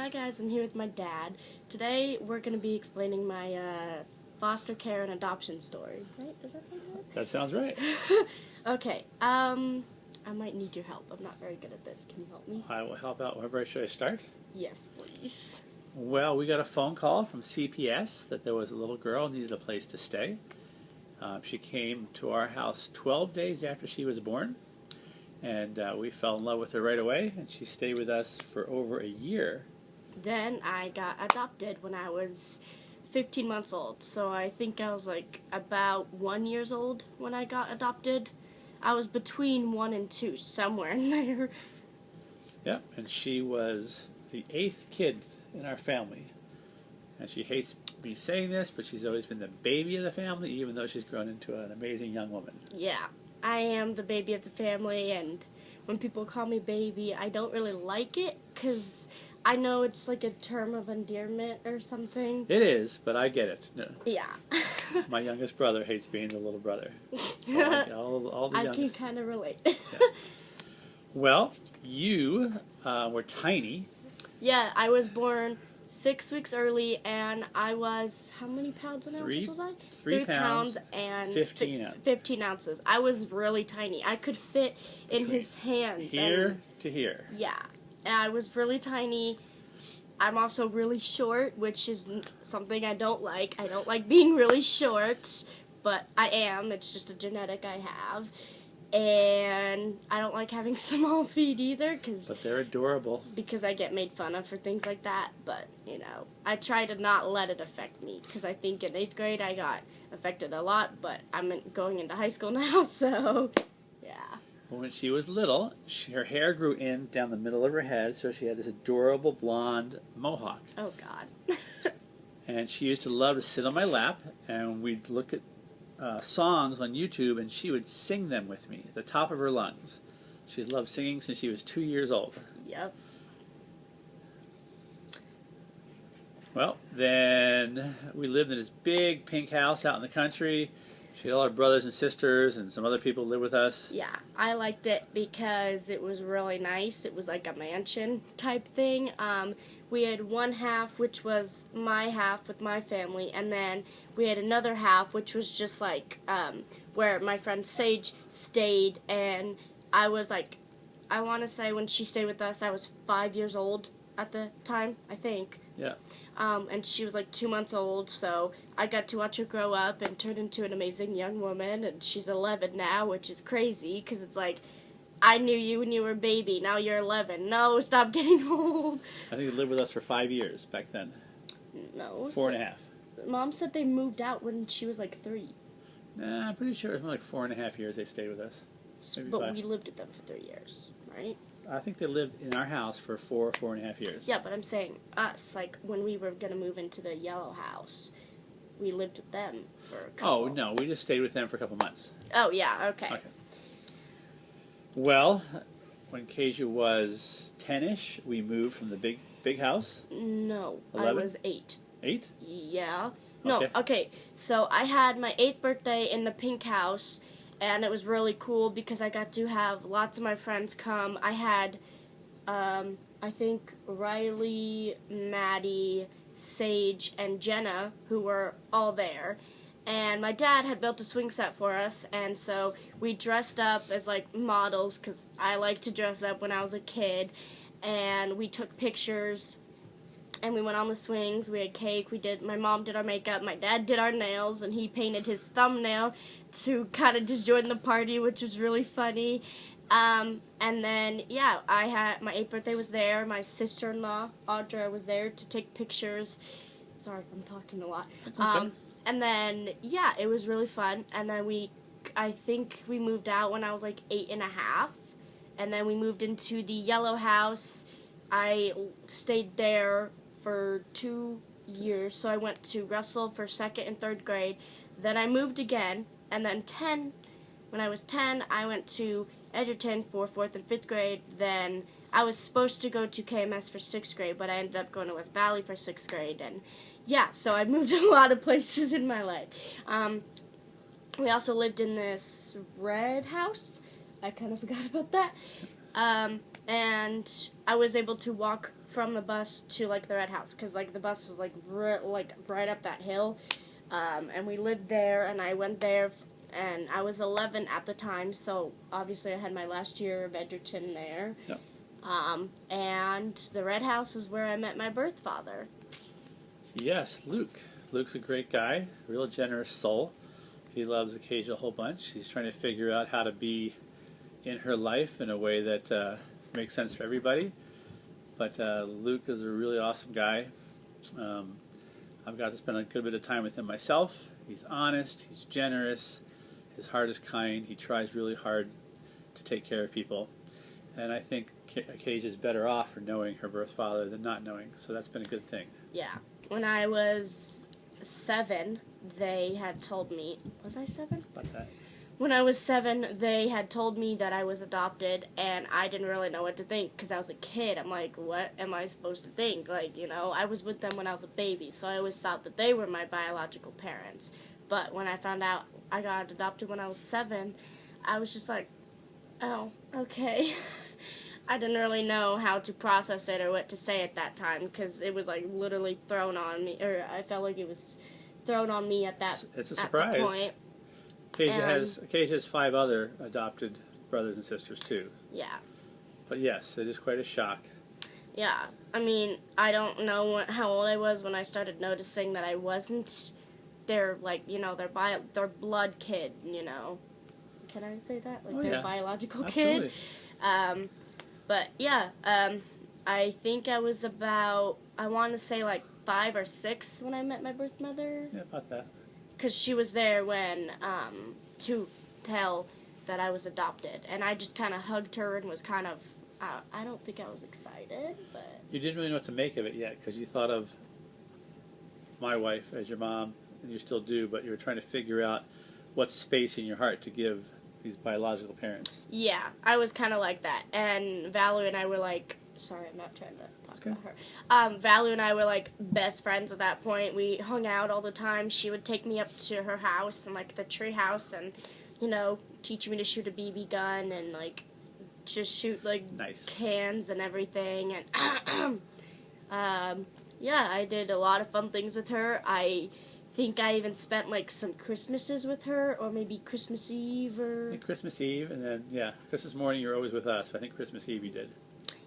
Hi guys, I'm here with my dad. Today we're going to be explaining my foster care and adoption story. Right? Does that sound good? That sounds right. Okay, I might need your help. I'm not very good at this. Can you help me? I will help out wherever. Should I start? Yes, please. Well, we got a phone call from CPS that there was a little girl who needed a place to stay. She came to our house 12 days after she was born, and we fell in love with her right away, and she stayed with us for over a year. Then I got adopted when I was 15 months old, so I think I was like about 1 year old when I got adopted. I was between 1 and 2, somewhere in there. Yep, and she was the 8th kid in our family. And she hates me saying this, but she's always been the baby of the family, even though she's grown into an amazing young woman. Yeah, I am the baby of the family, and when people call me baby, I don't really like it, because I know it's like a term of endearment or something. It is, but I get it. No. Yeah. My youngest brother hates being the little brother. So all the I youngest. can kind of relate. Yes. Well, you were tiny. Yeah, I was born 6 weeks early, and I was, how many pounds and ounces was I? 3 pounds and 15 ounces. 15 ounces. I was really tiny. I could fit in his hands. Here to here. Yeah, and I was really tiny. I'm also really short, which is something I don't like. I don't like being really short, but I am. It's just a genetic I have. And I don't like having small feet either, But they're adorable. because I get made fun of for things like that. But, you know, I try to not let it affect me, because I think in 8th grade I got affected a lot, but I'm going into high school now, so yeah. When she was little, her hair grew in down the middle of her head, so she had this adorable blonde mohawk. Oh, God. And she used to love to sit on my lap, and we'd look at songs on YouTube, and she would sing them with me at the top of her lungs. She's loved singing since she was 2 years old. Yep. Well, then we lived in this big pink house out in the country. She had all her brothers and sisters and some other people live with us. Yeah, I liked it because it was really nice. It was like a mansion type thing. We had one half, which was my half with my family, and then we had another half, which was just like where my friend Sage stayed, and I was like, I want to say when she stayed with us, I was 5 years old at the time, I think. Yeah. And she was like 2 months old, so I got to watch her grow up and turn into an amazing young woman, and she's 11 now, which is crazy, because it's like, I knew you when you were a baby, now you're 11. No, stop getting old. I think they lived with us for 5 years back then. No. 4.5. Mom said they moved out when she was like 3. Nah, I'm pretty sure it was more like 4.5 years they stayed with us. Maybe But 5. we lived with them for 3 years, right? I think they lived in our house for 4.5 years. Yeah, but I'm saying us, like when we were going to move into the yellow house, we lived with them for a couple. Oh, no, we just stayed with them for a couple months. Oh, yeah, okay. Okay. Well, when Kasia was 10-ish, we moved from the big house. No, 11? I was 8. 8? Yeah. No, Okay. okay. So I had my 8th birthday in the pink house, and it was really cool because I got to have lots of my friends come. I had, I think, Riley, Maddie, Sage, and Jenna, who were all there. And my dad had built a swing set for us, and so we dressed up as, like, models, because I liked to dress up when I was a kid. And we took pictures, and we went on the swings. We had cake. My mom did our makeup. My dad did our nails, and he painted his thumbnail to kind of just join the party, which was really funny. And then, yeah, I had my 8th birthday was there. My sister-in-law, Audra, was there to take pictures. Sorry, I'm talking a lot. That's okay. And then, yeah, it was really fun. And then I think we moved out when I was like 8.5. And then we moved into the yellow house. I stayed there for 2 years. So I went to Russell for 2nd and 3rd grade. Then I moved again. And then when I was 10, I went to Edgerton for 4th and 5th grade. Then I was supposed to go to KMS for 6th grade, but I ended up going to West Valley for 6th grade. And yeah, so I moved a lot of places in my life. We also lived in this red house. I kind of forgot about that. And I was able to walk from the bus to like the red house, because like the bus was like right up that hill, and we lived there, and I went there, and I was 11 at the time, so obviously I had my last year of Edgerton there. Yep. And the red house is where I met my birth father. Yes, Luke. Luke's a great guy, real generous soul. He loves Acacia a whole bunch. He's trying to figure out how to be in her life in a way that makes sense for everybody. But Luke is a really awesome guy. I've got to spend a good bit of time with him myself. He's honest, he's generous, his heart is kind, he tries really hard to take care of people. And I think Acacia is better off for knowing her birth father than not knowing, so that's been a good thing. Yeah. When I was 7, they had told me... Was I 7? About that. When I was 7, they had told me that I was adopted, and I didn't really know what to think, because I was a kid. I'm like, what am I supposed to think? Like, you know, I was with them when I was a baby, so I always thought that they were my biological parents. But when I found out I got adopted when I was 7, I was just like, oh, okay. I didn't really know how to process it or what to say at that time, because it was, like, literally thrown on me, or I felt like it was thrown on me at that It's a surprise. At the point. Acacia has 5 other adopted brothers and sisters, too. Yeah. But yes, it is quite a shock. Yeah. I mean, I don't know how old I was when I started noticing that I wasn't their, like, you know, their blood kid, you know. Can I say that? Like, their biological Absolutely. kid. But, yeah, I think I was about, I want to say, like, 5 or 6 when I met my birth mother. Yeah, about that. Because she was there when, to tell that I was adopted. And I just kind of hugged her and was kind of, I don't think I was excited, but... You didn't really know what to make of it yet, because you thought of my wife as your mom, and you still do, but you were trying to figure out what space in your heart to give these biological parents. Yeah, I was kind of like that. And Valerie and I were like, sorry, I'm not trying to talk about her. Valerie and I were like best friends at that point. We hung out all the time. She would take me up to her house and like the tree house and, you know, teach me to shoot a BB gun and like just shoot like cans and everything. And yeah, I did a lot of fun things with her. I think I even spent like some Christmases with her, or maybe Christmas Eve or... Christmas Eve, and then, yeah, Christmas morning you were always with us. I think Christmas Eve you did.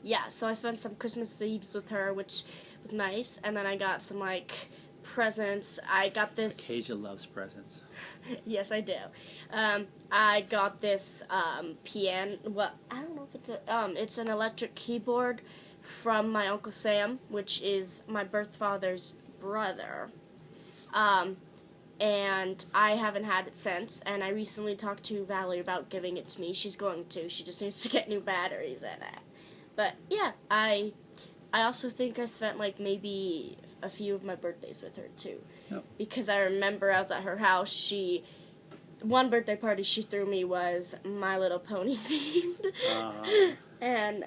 Yeah, so I spent some Christmas Eves with her, which was nice, and then I got some, like, presents. I got this... Acacia loves presents. Yes, I do. I got this piano... Well, I don't know if it's an electric keyboard from my Uncle Sam, which is my birth father's brother. And I haven't had it since, and I recently talked to Valerie about giving it to me. She's going to. She just needs to get new batteries in it. But, yeah, I also think I spent, like, maybe a few of my birthdays with her, too. Yep. Because I remember I was at her house, one birthday party she threw me was My Little Pony themed. And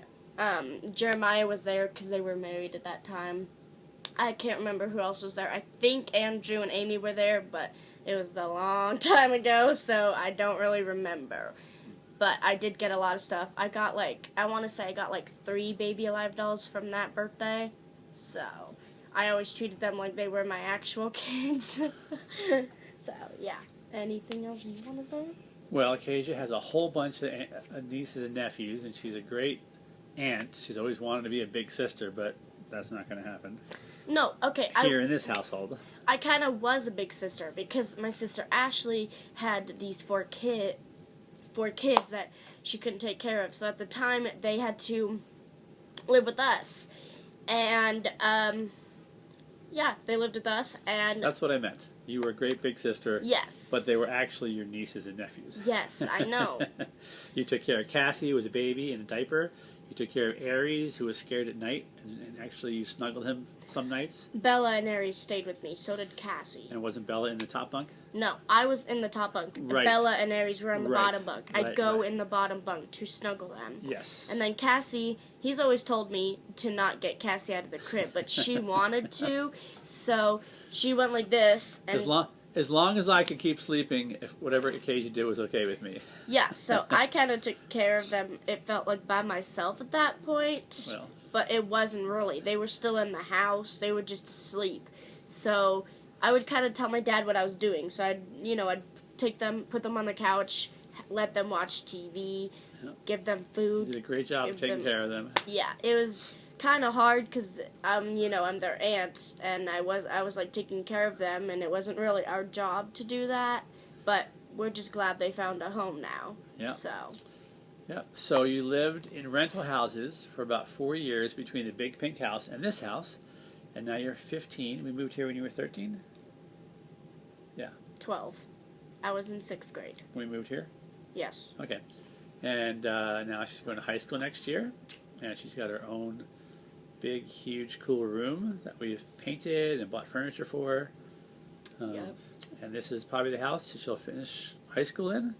Jeremiah was there because they were married at that time. I can't remember who else was there. I think Andrew and Amy were there, but it was a long time ago, so I don't really remember. But I did get a lot of stuff. I got, like, I want to say I got, like, 3 Baby Alive dolls from that birthday. So, I always treated them like they were my actual kids. So, yeah. Anything else you want to say? Well, Acacia has a whole bunch of nieces and nephews, and she's a great aunt. She's always wanted to be a big sister, but that's not going to happen. No, okay. Here in this household. I kind of was a big sister because my sister Ashley had these 4 kids that she couldn't take care of. So at the time, they had to live with us. And, yeah, they lived with us. And that's what I meant. You were a great big sister. Yes. But they were actually your nieces and nephews. Yes, I know. You took care of Cassie, who was a baby in a diaper. You took care of Aries, who was scared at night, and actually you snuggled him some nights. Bella and Aries stayed with me, so did Cassie. And wasn't Bella in the top bunk? No, I was in the top bunk. Right. Bella and Aries were in the bottom bunk. I'd Right, go in the bottom bunk to snuggle them. Yes. And then Cassie, he's always told me to not get Cassie out of the crib, but she wanted to, so she went like this. And as long as I could keep sleeping, if whatever Acacia did was okay with me. Yeah, so I kind of took care of them, it felt like, by myself at that point. Well, but it wasn't really. They were still in the house. They were just asleep. So I would kind of tell my dad what I was doing. So I'd take them, put them on the couch, let them watch TV, give them food. You did a great job of taking care of them. Yeah, it was kind of hard because I'm their aunt, and I was like taking care of them, and it wasn't really our job to do that. But we're just glad they found a home now. Yeah. So. Yeah. So you lived in rental houses for about 4 years between the big pink house and this house, and now you're 15. We moved here when you were 13? Yeah. 12. I was in 6th grade. When we moved here? Yes. Okay. And now she's going to high school next year, and she's got her own big, huge, cool room that we've painted and bought furniture for. Yep. And this is probably the house that she'll finish high school in.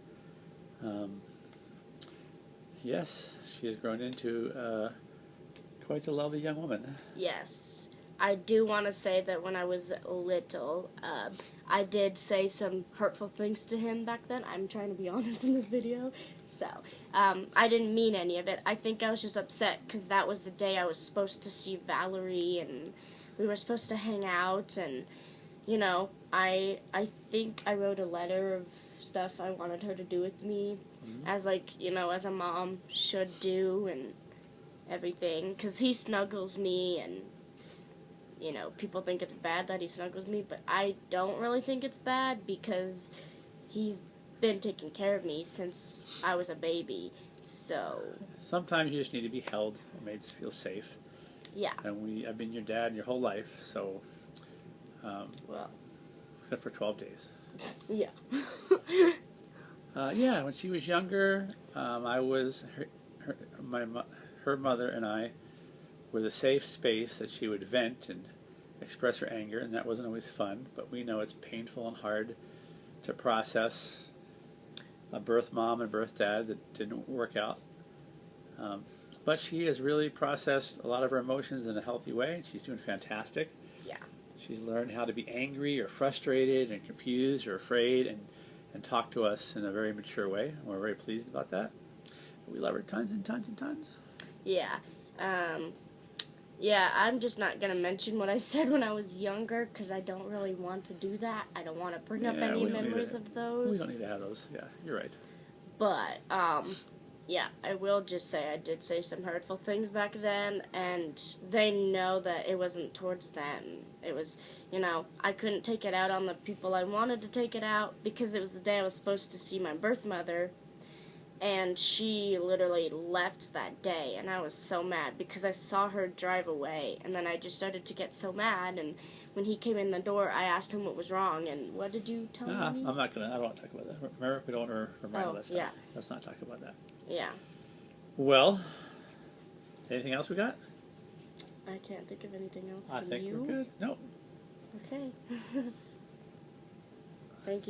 Yes, she has grown into quite a lovely young woman. Yes. I do want to say that when I was little, I did say some hurtful things to him back then. I'm trying to be honest in this video. So, I didn't mean any of it. I think I was just upset because that was the day I was supposed to see Valerie, and we were supposed to hang out, and, I think I wrote a letter of stuff I wanted her to do with me, as as a mom should do, and everything, because he snuggles me, and people think it's bad that he snuggles me, but I don't really think it's bad because he's been taking care of me since I was a baby. So sometimes you just need to be held and made to feel safe. Yeah. And I've been your dad your whole life, so well, except for 12 days. Yeah. Yeah, when she was younger, I was her mother and I were the safe space that she would vent and express her anger, and that wasn't always fun, but we know it's painful and hard to process a birth mom and birth dad that didn't work out. But she has really processed a lot of her emotions in a healthy way. She's doing fantastic. Yeah. She's learned how to be angry or frustrated and confused or afraid and talk to us in a very mature way. And we're very pleased about that. We love her tons and tons and tons. Yeah. Yeah, I'm just not going to mention what I said when I was younger because I don't really want to do that. I don't want to bring up any memories of those. We don't need to have those. Yeah, you're right. But, yeah, I will just say I did say some hurtful things back then, and they know that it wasn't towards them. It was, I couldn't take it out on the people I wanted to take it out because it was the day I was supposed to see my birth mother. And she literally left that day, and I was so mad because I saw her drive away, and then I just started to get so mad, and when he came in the door, I asked him what was wrong, and what did you tell me? I don't want to talk about that. Remember, we don't want to remind that stuff. Yeah. Let's not talk about that. Yeah. Well, anything else we got? I can't think of anything else. I think we're good. No. Okay. Thank you.